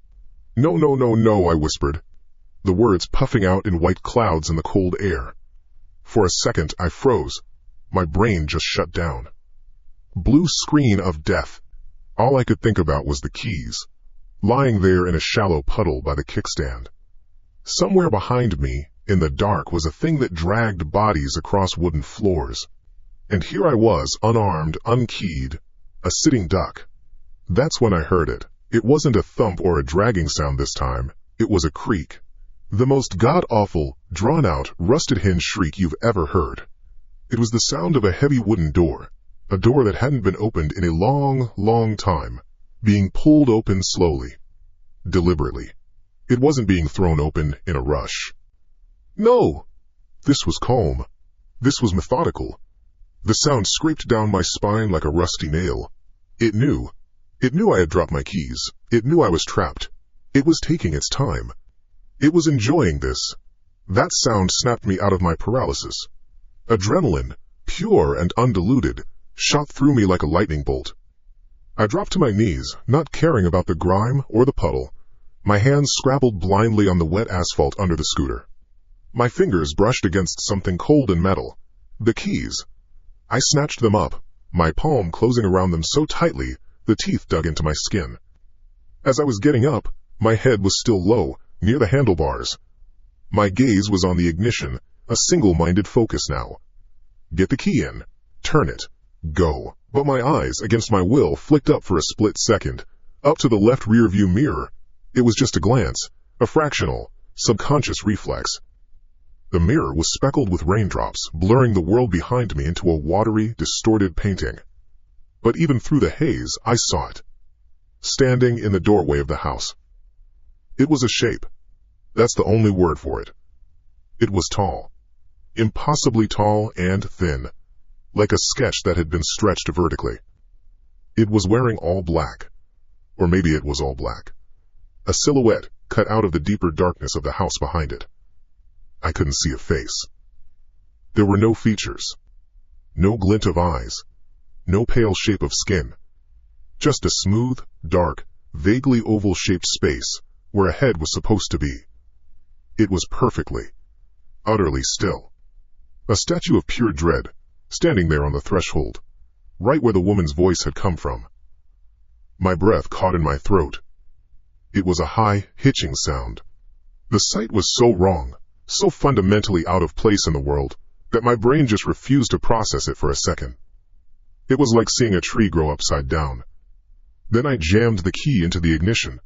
"No, no, no, no," I whispered, the words puffing out in white clouds in the cold air. For a second, I froze. My brain just shut down. Blue screen of death. All I could think about was the keys, lying there in a shallow puddle by the kickstand. Somewhere behind me, in the dark, was a thing that dragged bodies across wooden floors. And here I was, unarmed, unkeyed, a sitting duck. That's when I heard it. It wasn't a thump or a dragging sound this time. It was a creak. The most god-awful, drawn-out, rusted-hinge shriek you've ever heard. It was the sound of a heavy wooden door, a door that hadn't been opened in a long, long time, being pulled open slowly, deliberately. It wasn't being thrown open in a rush. No! This was calm. This was methodical. The sound scraped down my spine like a rusty nail. It knew. It knew I had dropped my keys. It knew I was trapped. It was taking its time. It was enjoying this. That sound snapped me out of my paralysis. Adrenaline, pure and undiluted, shot through me like a lightning bolt. I dropped to my knees, not caring about the grime or the puddle. My hands scrabbled blindly on the wet asphalt under the scooter. My fingers brushed against something cold and metal. The keys. I snatched them up, my palm closing around them so tightly the teeth dug into my skin. As I was getting up, my head was still low, near the handlebars. My gaze was on the ignition, a single-minded focus now. Get the key in. Turn it. Go. But my eyes, against my will, flicked up for a split second, up to the left rear-view mirror. It was just a glance, a fractional, subconscious reflex. The mirror was speckled with raindrops, blurring the world behind me into a watery, distorted painting. But even through the haze, I saw it, standing in the doorway of the house. It was a shape. That's the only word for it. It was tall. Impossibly tall and thin. like a sketch that had been stretched vertically. It was wearing all black. Or maybe it was all black. A silhouette cut out of the deeper darkness of the house behind it. I couldn't see a face. There were no features. No glint of eyes. No pale shape of skin. Just a smooth, dark, vaguely oval-shaped space where a head was supposed to be. It was perfectly, utterly still. A statue of pure dread, standing there on the threshold, right where the woman's voice had come from. My breath caught in my throat. It was a high, hitching sound. The sight was so wrong, so fundamentally out of place in the world, that my brain just refused to process it for a second. It was like seeing a tree grow upside down. Then I jammed the key into the ignition.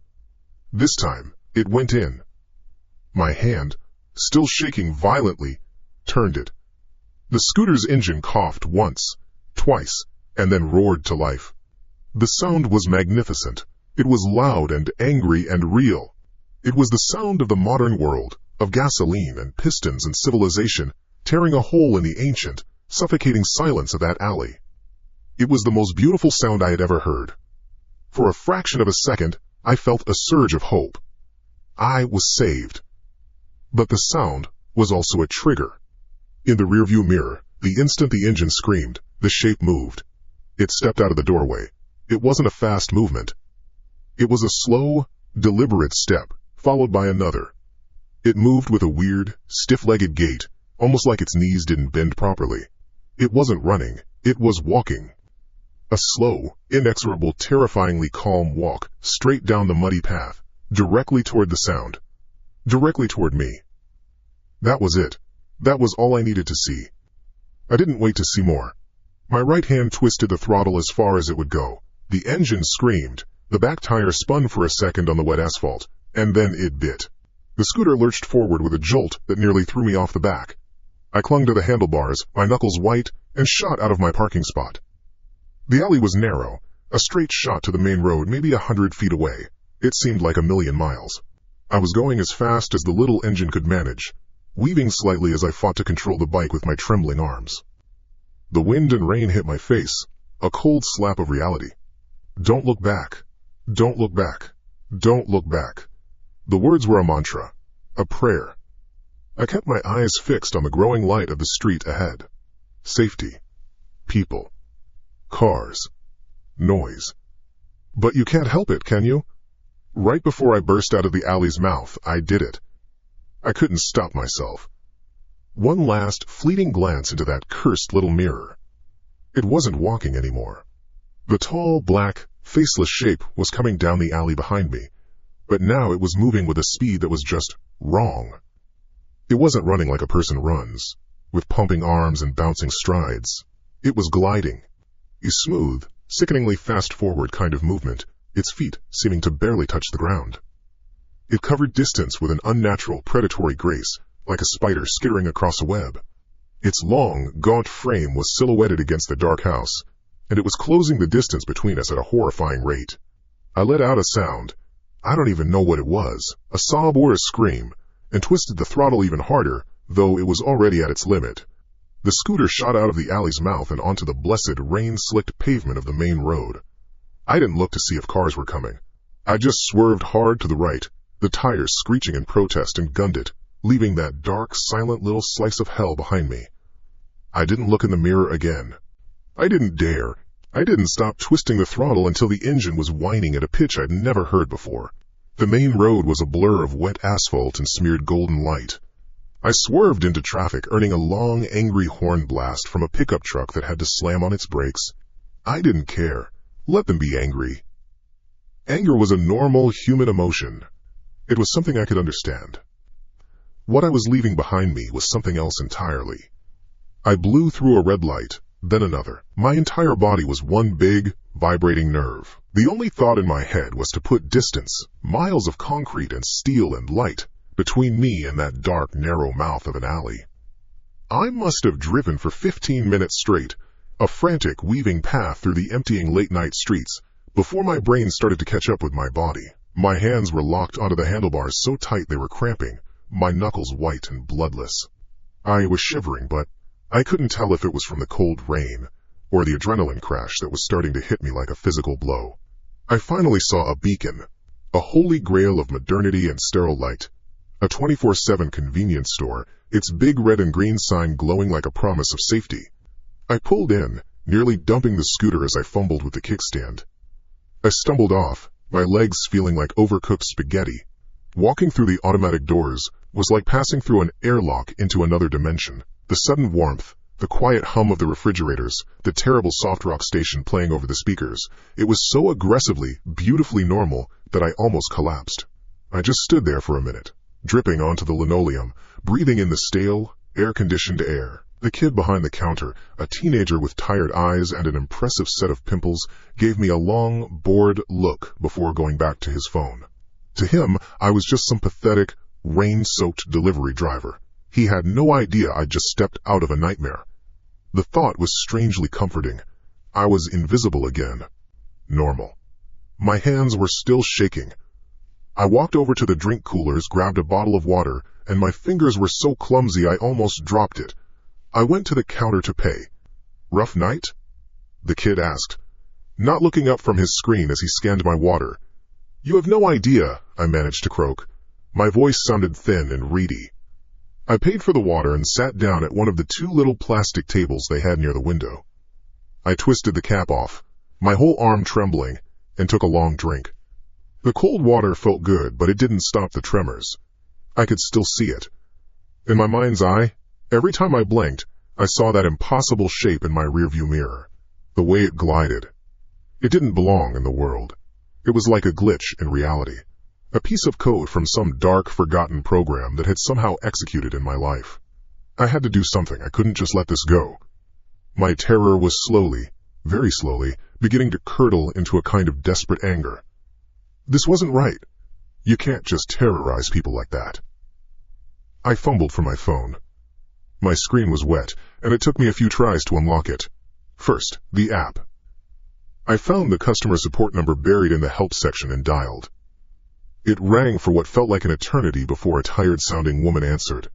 This time, it went in. My hand, still shaking violently, turned it. The scooter's engine coughed once, twice, and then roared to life. The sound was magnificent. It was loud and angry and real. It was the sound of the modern world, of gasoline and pistons and civilization, tearing a hole in the ancient, suffocating silence of that alley. It was the most beautiful sound I had ever heard. For a fraction of a second, I felt a surge of hope. I was saved. But the sound was also a trigger. In the rearview mirror, the instant the engine screamed, the shape moved. It stepped out of the doorway. It wasn't a fast movement. It was a slow, deliberate step, followed by another. It moved with a weird, stiff-legged gait, almost like its knees didn't bend properly. It wasn't running, it was walking. A slow, inexorable, terrifyingly calm walk, straight down the muddy path, directly toward the sound. Directly toward me. That was it. That was all I needed to see. I didn't wait to see more. My right hand twisted the throttle as far as it would go. The engine screamed. The back tire spun for a second on the wet asphalt, and then it bit. The scooter lurched forward with a jolt that nearly threw me off the back. I clung to the handlebars, my knuckles white, and shot out of my parking spot. The alley was narrow, a straight shot to the main road maybe 100 feet away. It seemed like a million miles. I was going as fast as the little engine could manage, weaving slightly as I fought to control the bike with my trembling arms. The wind and rain hit my face, a cold slap of reality. Don't look back. Don't look back. Don't look back. The words were a mantra, a prayer. I kept my eyes fixed on the growing light of the street ahead. Safety. People. Cars. Noise. But you can't help it, can you? Right before I burst out of the alley's mouth, I did it. I couldn't stop myself. One last, fleeting glance into that cursed little mirror. It wasn't walking anymore. The tall, black, faceless shape was coming down the alley behind me, but now it was moving with a speed that was just wrong. It wasn't running like a person runs, with pumping arms and bouncing strides. It was gliding, a smooth, sickeningly fast-forward kind of movement, its feet seeming to barely touch the ground. It covered distance with an unnatural, predatory grace, like a spider skittering across a web. Its long, gaunt frame was silhouetted against the dark house, and it was closing the distance between us at a horrifying rate. I let out a sound. I don't even know what it was, a sob or a scream, and twisted the throttle even harder, though it was already at its limit. The scooter shot out of the alley's mouth and onto the blessed, rain-slicked pavement of the main road. I didn't look to see if cars were coming. I just swerved hard to the right, the tires screeching in protest, and gunned it, leaving that dark, silent little slice of hell behind me. I didn't look in the mirror again. I didn't dare. I didn't stop twisting the throttle until the engine was whining at a pitch I'd never heard before. The main road was a blur of wet asphalt and smeared golden light. I swerved into traffic, earning a long, angry horn blast from a pickup truck that had to slam on its brakes. I didn't care. Let them be angry. Anger was a normal human emotion. It was something I could understand. What I was leaving behind me was something else entirely. I blew through a red light, then another. My entire body was one big, vibrating nerve. The only thought in my head was to put distance, miles of concrete and steel and light, between me and that dark, narrow mouth of an alley. I must have driven for 15 minutes straight, a frantic, weaving path through the emptying late-night streets, before my brain started to catch up with my body. My hands were locked onto the handlebars so tight they were cramping, my knuckles white and bloodless. I was shivering, but I couldn't tell if it was from the cold rain or the adrenaline crash that was starting to hit me like a physical blow. I finally saw a beacon, a holy grail of modernity and sterile light. A 24/7 convenience store, its big red and green sign glowing like a promise of safety. I pulled in, nearly dumping the scooter as I fumbled with the kickstand. I stumbled off, my legs feeling like overcooked spaghetti. Walking through the automatic doors was like passing through an airlock into another dimension. The sudden warmth, the quiet hum of the refrigerators, the terrible soft rock station playing over the speakers, it was so aggressively, beautifully normal that I almost collapsed. I just stood there for a minute, dripping onto the linoleum, breathing in the stale, air-conditioned air. The kid behind the counter, a teenager with tired eyes and an impressive set of pimples, gave me a long, bored look before going back to his phone. To him, I was just some pathetic, rain-soaked delivery driver. He had no idea I'd just stepped out of a nightmare. The thought was strangely comforting. I was invisible again. Normal. My hands were still shaking. I walked over to the drink coolers, grabbed a bottle of water, and my fingers were so clumsy I almost dropped it. I went to the counter to pay. "Rough night?" the kid asked, not looking up from his screen as he scanned my water. "You have no idea," I managed to croak. My voice sounded thin and reedy. I paid for the water and sat down at one of the two little plastic tables they had near the window. I twisted the cap off, my whole arm trembling, and took a long drink. The cold water felt good, but it didn't stop the tremors. I could still see it. In my mind's eye, every time I blinked, I saw that impossible shape in my rearview mirror. The way it glided. It didn't belong in the world. It was like a glitch in reality. A piece of code from some dark, forgotten program that had somehow executed in my life. I had to do something. I couldn't just let this go. My terror was slowly, very slowly, beginning to curdle into a kind of desperate anger. This wasn't right. You can't just terrorize people like that. I fumbled for my phone. My screen was wet, and it took me a few tries to unlock it. First, the app. I found the customer support number buried in the help section and dialed. It rang for what felt like an eternity before a tired-sounding woman answered.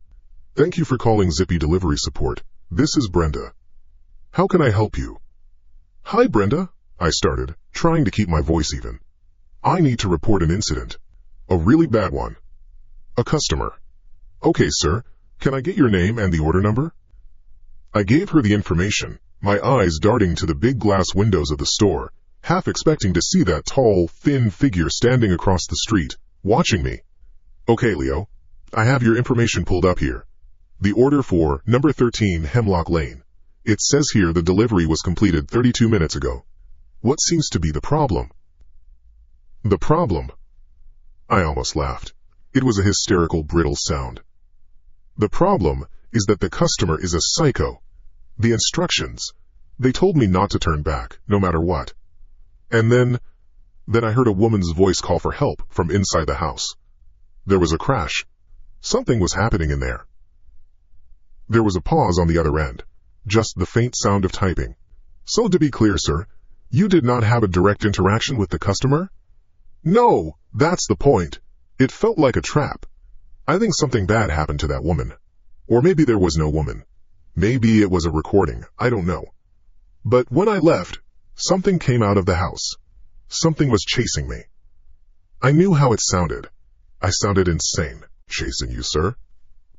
"Thank you for calling Zippy Delivery Support. This is Brenda. How can I help you?" "Hi, Brenda," I started, trying to keep my voice even. "I need to report an incident. A really bad one." "A customer." "Okay, sir. Can I get your name and the order number?" I gave her the information, my eyes darting to the big glass windows of the store, half expecting to see that tall, thin figure standing across the street, watching me. "Okay, Leo. I have your information pulled up here. The order for number 13 Hemlock Lane. It says here the delivery was completed 32 minutes ago. What seems to be the problem?" "The problem?" I almost laughed. It was a hysterical, brittle sound. "The problem is that the customer is a psycho. The instructions, they told me not to turn back, no matter what. And then I heard a woman's voice call for help from inside the house. There was a crash. Something was happening in there." There was a pause on the other end, just the faint sound of typing. "So to be clear, sir, you did not have a direct interaction with the customer?" "No, that's the point. It felt like a trap. I think something bad happened to that woman. Or maybe there was no woman. Maybe it was a recording, I don't know. But when I left, something came out of the house. Something was chasing me." I knew how it sounded. I sounded insane. "Chasing you, sir?"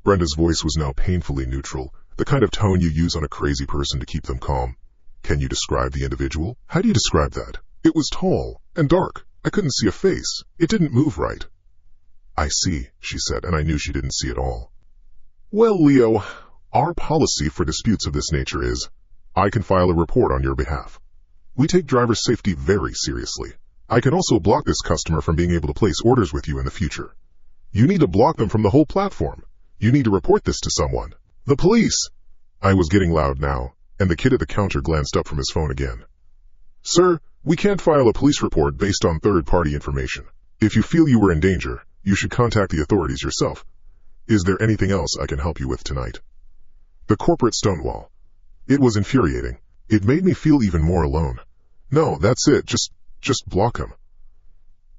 Brenda's voice was now painfully neutral, the kind of tone you use on a crazy person to keep them calm. "Can you describe the individual?" "How do you describe that?" "It was tall and dark. I couldn't see a face. It didn't move right." "I see," she said, and I knew she didn't see at all. "Well, Leo, our policy for disputes of this nature is, I can file a report on your behalf. We take driver safety very seriously. I can also block this customer from being able to place orders with you in the future. You need to block them from the whole platform. You need to report this to someone. The police." I was getting loud now, and the kid at the counter glanced up from his phone again. "Sir, we can't file a police report based on third-party information. If you feel you were in danger, you should contact the authorities yourself. Is there anything else I can help you with tonight?" The corporate stonewall. It was infuriating. It made me feel even more alone. "No, that's it. Just block him."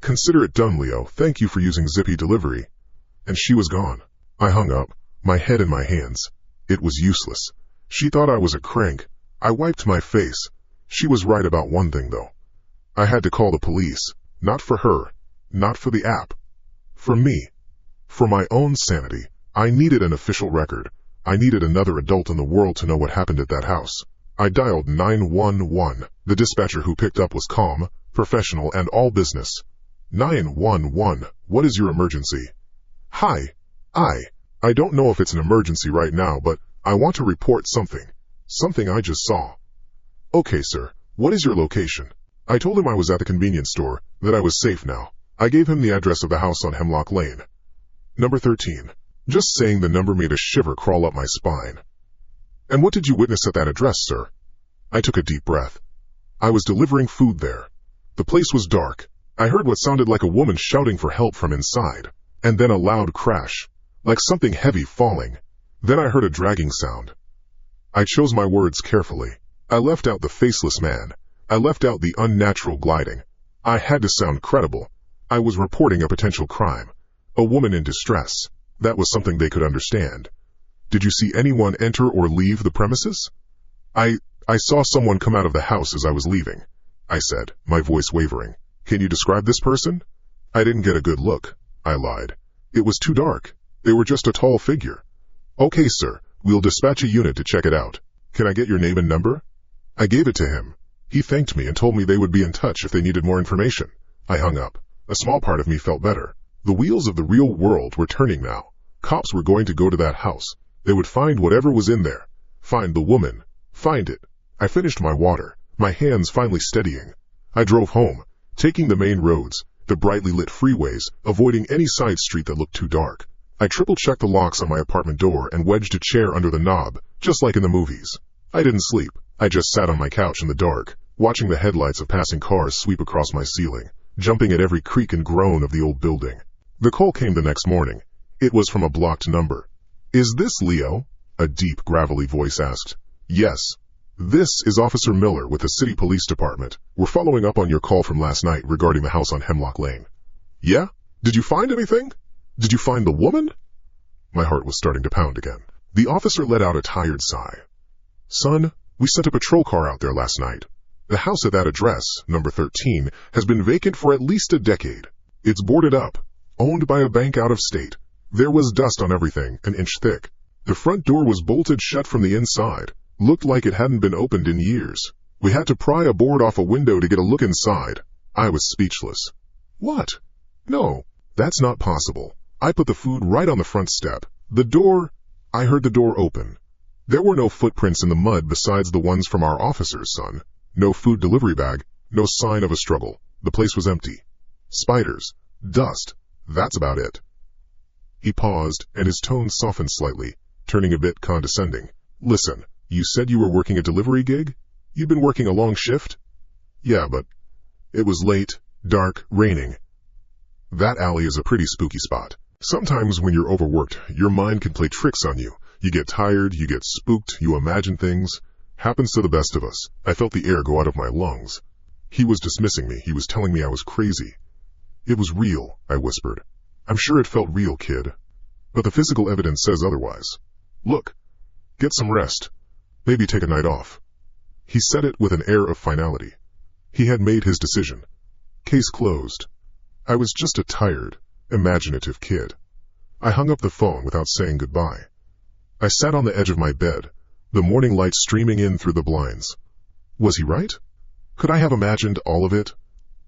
"Consider it done, Leo. Thank you for using Zippy Delivery." And she was gone. I hung up, my head in my hands. It was useless. She thought I was a crank. I wiped my face. She was right about one thing, though. I had to call the police. Not for her. Not for the app. For me. For my own sanity. I needed an official record. I needed another adult in the world to know what happened at that house. I dialed 911. The dispatcher who picked up was calm, professional, and all business. 911, what is your emergency? Hi. I don't know if it's an emergency right now, but I want to report something. Something I just saw. Okay, sir. What is your location? I told him I was at the convenience store, that I was safe now. I gave him the address of the house on Hemlock Lane. Number 13. Just saying the number made a shiver crawl up my spine. And what did you witness at that address, sir? I took a deep breath. I was delivering food there. The place was dark. I heard what sounded like a woman shouting for help from inside, and then a loud crash, like something heavy falling. Then I heard a dragging sound. I chose my words carefully. I left out the faceless man. I left out the unnatural gliding. I had to sound credible. I was reporting a potential crime. A woman in distress. That was something they could understand. Did you see anyone enter or leave the premises? I saw someone come out of the house as I was leaving, I said, my voice wavering. Can you describe this person? I didn't get a good look, I lied. It was too dark. They were just a tall figure. Okay, sir, we'll dispatch a unit to check it out. Can I get your name and number? I gave it to him. He thanked me and told me they would be in touch if they needed more information. I hung up. A small part of me felt better. The wheels of the real world were turning now. Cops were going to go to that house. They would find whatever was in there. Find the woman. Find it. I finished my water, my hands finally steadying. I drove home, taking the main roads, the brightly lit freeways, avoiding any side street that looked too dark. I triple-checked the locks on my apartment door and wedged a chair under the knob, just like in the movies. I didn't sleep. I just sat on my couch in the dark, watching the headlights of passing cars sweep across my ceiling, jumping at every creak and groan of the old building. The call came the next morning. It was from a blocked number. Is this Leo? A deep, gravelly voice asked. Yes. This is Officer Miller with the City Police Department. We're following up on your call from last night regarding the house on Hemlock Lane. Yeah? Did you find anything? Did you find the woman? My heart was starting to pound again. The officer let out a tired sigh. Son, we sent a patrol car out there last night. The house at that address, number 13, has been vacant for at least a decade. It's boarded up, owned by a bank out of state. There was dust on everything, an inch thick. The front door was bolted shut from the inside. Looked like it hadn't been opened in years. We had to pry a board off a window to get a look inside. I was speechless. What? No, that's not possible. I put the food right on the front step. I heard the door open. There were no footprints in the mud besides the ones from our officer's son. No food delivery bag, no sign of a struggle. The place was empty. Spiders, dust, that's about it. He paused, and his tone softened slightly, turning a bit condescending. Listen. You said you were working a delivery gig? You'd been working a long shift? Yeah, but it was late, dark, raining. That alley is a pretty spooky spot. Sometimes when you're overworked, your mind can play tricks on you. You get tired, you get spooked, you imagine things. Happens to the best of us. I felt the air go out of my lungs. He was dismissing me. He was telling me I was crazy. It was real, I whispered. I'm sure it felt real, kid. But the physical evidence says otherwise. Look, get some rest. Maybe take a night off. He said it with an air of finality. He had made his decision. Case closed. I was just a tired, imaginative kid. I hung up the phone without saying goodbye. I sat on the edge of my bed, the morning light streaming in through the blinds. Was he right? Could I have imagined all of it?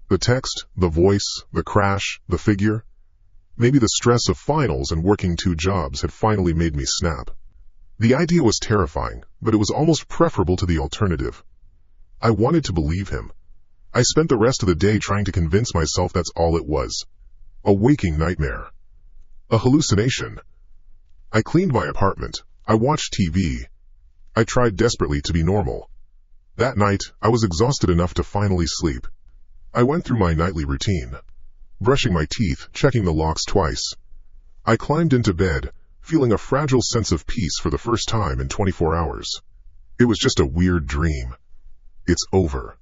The text, the voice, the crash, the figure? Maybe the stress of finals and working 2 jobs had finally made me snap. The idea was terrifying, but it was almost preferable to the alternative. I wanted to believe him. I spent the rest of the day trying to convince myself that's all it was. A waking nightmare. A hallucination. I cleaned my apartment. I watched TV. I tried desperately to be normal. That night, I was exhausted enough to finally sleep. I went through my nightly routine. Brushing my teeth, checking the locks twice. I climbed into bed, feeling a fragile sense of peace for the first time in 24 hours. It was just a weird dream. It's over.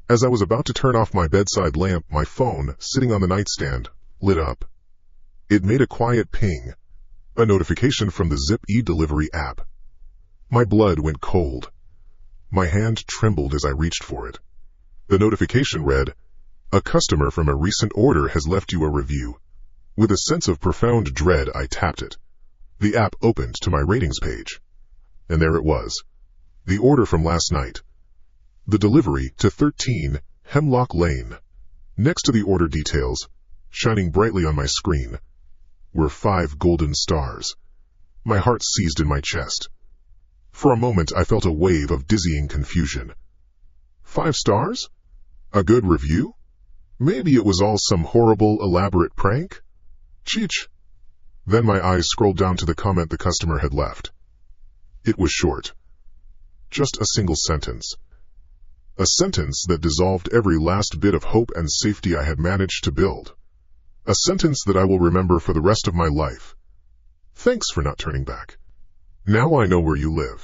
As I was about to turn off my bedside lamp, my phone, sitting on the nightstand, lit up. It made a quiet ping, a notification from the Zip e-delivery app. My blood went cold. My hand trembled as I reached for it. The notification read, "A customer from a recent order has left you a review." With a sense of profound dread, I tapped it. The app opened to my ratings page. And there it was. The order from last night. The delivery to 13 Hemlock Lane. Next to the order details, shining brightly on my screen, were 5 golden stars. My heart seized in my chest. For a moment I felt a wave of dizzying confusion. 5 stars? A good review? Maybe it was all some horrible, elaborate prank? Cheech. Then my eyes scrolled down to the comment the customer had left. It was short. Just a single sentence. A sentence that dissolved every last bit of hope and safety I had managed to build. A sentence that I will remember for the rest of my life. Thanks for not turning back. Now I know where you live.